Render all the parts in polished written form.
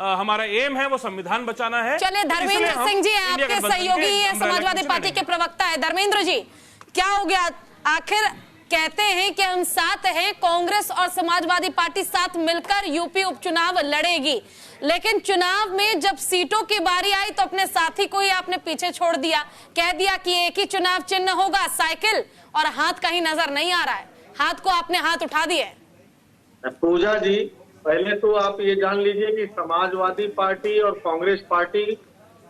हमारा एम है वो संविधान बचाना है। चलिए, धर्मेंद्र सिंह जी आपके सहयोगी है, समाजवादी पार्टी के प्रवक्ता है। धर्मेंद्र जी, क्या हो गया आखिर? कहते हैं कि हम साथ हैं, कांग्रेस और समाजवादी पार्टी साथ मिलकर यूपी उपचुनाव लड़ेगी, लेकिन चुनाव में जब सीटों की बारी आई तो अपने साथी को ही आपने पीछे छोड़ दिया, कह दिया कि एक ही चुनाव चिन्ह होगा, साइकिल, और हाथ कहीं नजर नहीं आ रहा है। हाथ को आपने हाथ उठा दिए। पूजा जी, पहले तो आप ये जान लीजिए कि समाजवादी पार्टी और कांग्रेस पार्टी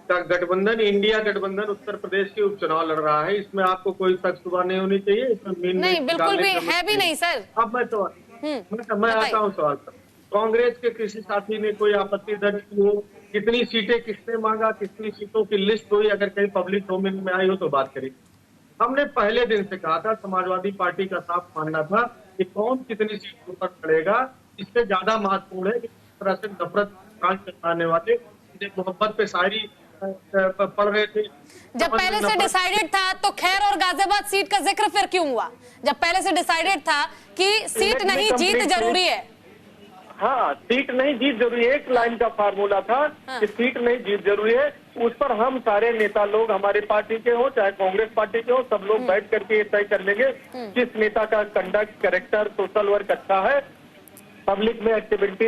का गठबंधन, इंडिया गठबंधन उत्तर प्रदेश के उपचुनाव लड़ रहा है। इसमें आपको कोई शक शुबा नहीं होनी चाहिए, इसमें नहीं, बिल्कुल भी है भी नहीं सर। अब मैं आता हूँ सवाल पर। कांग्रेस के किसी साथी ने कोई आपत्ति दर्ज की हो, कितनी सीटें किसने मांगा, कितनी सीटों की लिस्ट हुई, अगर कहीं पब्लिक डोमेन में आई हो तो बात करें। हमने पहले दिन से कहा था, समाजवादी पार्टी का साफ मानना था कि कौन कितनी सीटों पर लड़ेगा, इससे ज्यादा महत्वपूर्ण है कि किस तरह से नफरत कांड करने वाले मोहब्बत पे शायरी पढ़ रहे थे। जब पहले से डिसाइडेड था तो खैर और गाजियाबाद सीट का जिक्र फिर क्यों हुआ? जब पहले से डिसाइडेड था कि सीट नहीं जीत जरूरी है। हाँ, सीट नहीं जीत जरूरी है, एक लाइन का फार्मूला था कि सीट नहीं जीत जरूरी है। उस पर हम सारे नेता लोग, हमारे पार्टी के हो चाहे कांग्रेस पार्टी के हो, सब लोग बैठ करके ये तय कर लेंगे किस नेता का कंडक्ट, कैरेक्टर, सोशल वर्क अच्छा है, पब्लिक में एक्टिविटी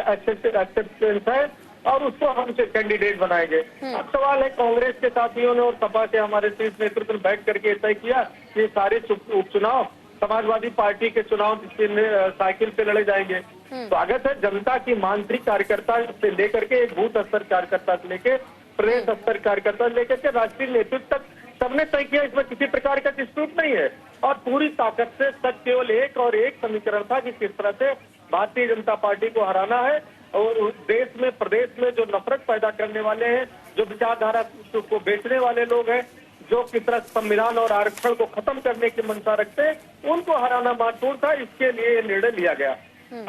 एक्सेप्टेंस है, और उसको हम कैंडिडेट बनाएंगे। अब सवाल है, कांग्रेस के साथियों ने और सपा के हमारे शीर्ष नेतृत्व ने बैठ करके तय किया कि सारे उपचुनाव समाजवादी पार्टी के चुनाव साइकिल पे लड़े जाएंगे। स्वागत है, जनता की मानसिक कार्यकर्ता से लेकर के एक बूथ स्तर कार्यकर्ता से लेकर प्रदेश स्तर कार्यकर्ता से लेकर के राष्ट्रीय नेतृत्व तक सबने तय किया। इसमें किसी प्रकार का डिस्प्यूट नहीं है, और पूरी ताकत से सच केवल एक और एक समीकरण था कि किस तरह से भारतीय जनता पार्टी को हराना है, और देश में, प्रदेश में जो नफरत पैदा करने वाले हैं, जो विचारधारा को बेचने वाले लोग हैं, जो किस तरह संविधान और आरक्षण को खत्म करने की मंशा रखते हैं, उनको हराना महत्वपूर्ण था। इसके लिए निर्णय लिया गया।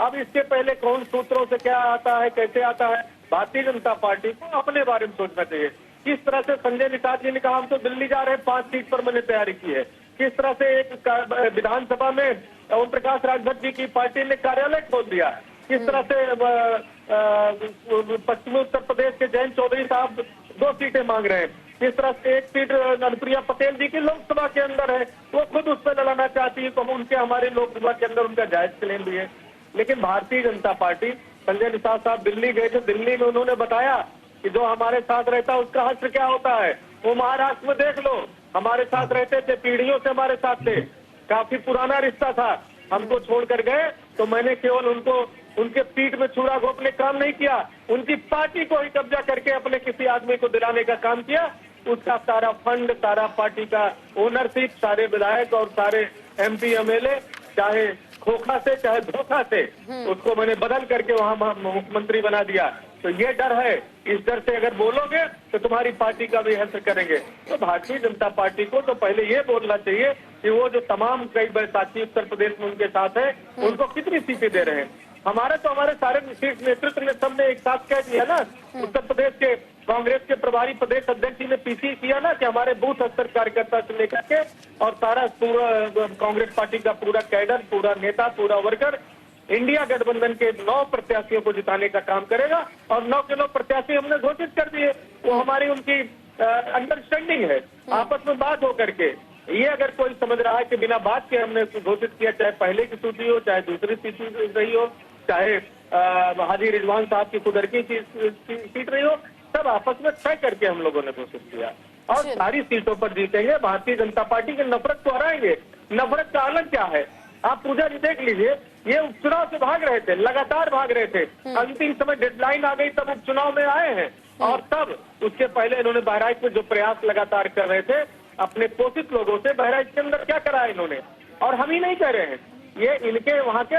अब इसके पहले कौन सूत्रों से क्या आता है, कैसे आता है, भारतीय जनता पार्टी को अपने बारे में सोचना चाहिए। किस तरह से संजय निषाद जी ने कहा हम तो दिल्ली जा रहे हैं, 5 सीट पर मैंने तैयारी की है। किस तरह से एक विधानसभा में ओम प्रकाश राजभर जी की पार्टी ने कार्यालय खोल दिया। किस तरह से पश्चिमी उत्तर प्रदेश के जयंत चौधरी साहब 2 सीटें मांग रहे हैं। किस तरह से एक सीट अनुप्रिया पटेल जी की लोकसभा के अंदर है, वो खुद उस पर लड़ना चाहती है, तो उनके हमारे लोकसभा के अंदर उनका जायज क्लेम भी है। लेकिन भारतीय जनता पार्टी, संजय निषाद साहब दिल्ली गए थे, दिल्ली में उन्होंने बताया कि जो हमारे साथ रहता है उसका हश्र क्या होता है। वो महाराष्ट्र में देख लो, हमारे साथ रहते थे, पीढ़ियों से हमारे साथ थे, काफी पुराना रिश्ता था। हमको छोड़कर गए तो मैंने केवल उनको उनके पीठ में छुरा घोंपने काम नहीं किया, उनकी पार्टी को ही कब्जा करके अपने किसी आदमी को दिलाने का काम किया। उसका सारा फंड, सारा पार्टी का ओनरशिप, सारे विधायक और सारे MP MLA, चाहे खोखा से चाहे धोखा से, उसको मैंने बदल करके वहां मुख्यमंत्री बना दिया। तो ये डर है, इस डर से अगर बोलोगे तो तुम्हारी पार्टी का भी हश्र करेंगे। तो भारतीय जनता पार्टी को तो पहले ये बोलना चाहिए कि वो जो तमाम कई बड़े साथी उत्तर प्रदेश में उनके साथ है, उनको कितनी सीटें दे रहे हैं। हमारे सारे शीर्ष नेतृत्व ने सबने एक साथ कह दिया ना, उत्तर प्रदेश के कांग्रेस के प्रभारी प्रदेश अध्यक्ष जी ने पीसी किया ना कि हमारे बूथ स्तर कार्यकर्ता से लेकर के और सारा पूरा कांग्रेस पार्टी का पूरा कैडर, पूरा नेता, पूरा वर्कर इंडिया गठबंधन के 9 प्रत्याशियों को जिताने का काम करेगा। और 9 के 9 प्रत्याशी हमने घोषित कर दिए। वो हमारी उनकी अंडरस्टैंडिंग है, आपस में बात हो करके। ये अगर कोई समझ रहा है कि बिना बात के हमने घोषित किया, चाहे पहले की सूची हो, चाहे दूसरी सूची रही हो, चाहे हाजी रिजवान साहब की खुदर की सीट रही हो, सब आपस में तय करके हम लोगों ने घोषित किया, और सारी सीटों पर जीतेंगे। भारतीय जनता पार्टी के नफरत को हराएंगे। नफरत का आलम क्या है, आप पूजा जी देख लीजिए, ये उपचुनाव से भाग रहे थे, लगातार भाग रहे थे, अंतिम समय डेडलाइन आ गई तब उपचुनाव में आए हैं। और तब उसके पहले इन्होंने बहराइच में जो प्रयास लगातार कर रहे थे अपने पोषित लोगों से, बहराइच के अंदर क्या करा इन्होंने, और हम ही नहीं कह रहे हैं, ये इनके वहां के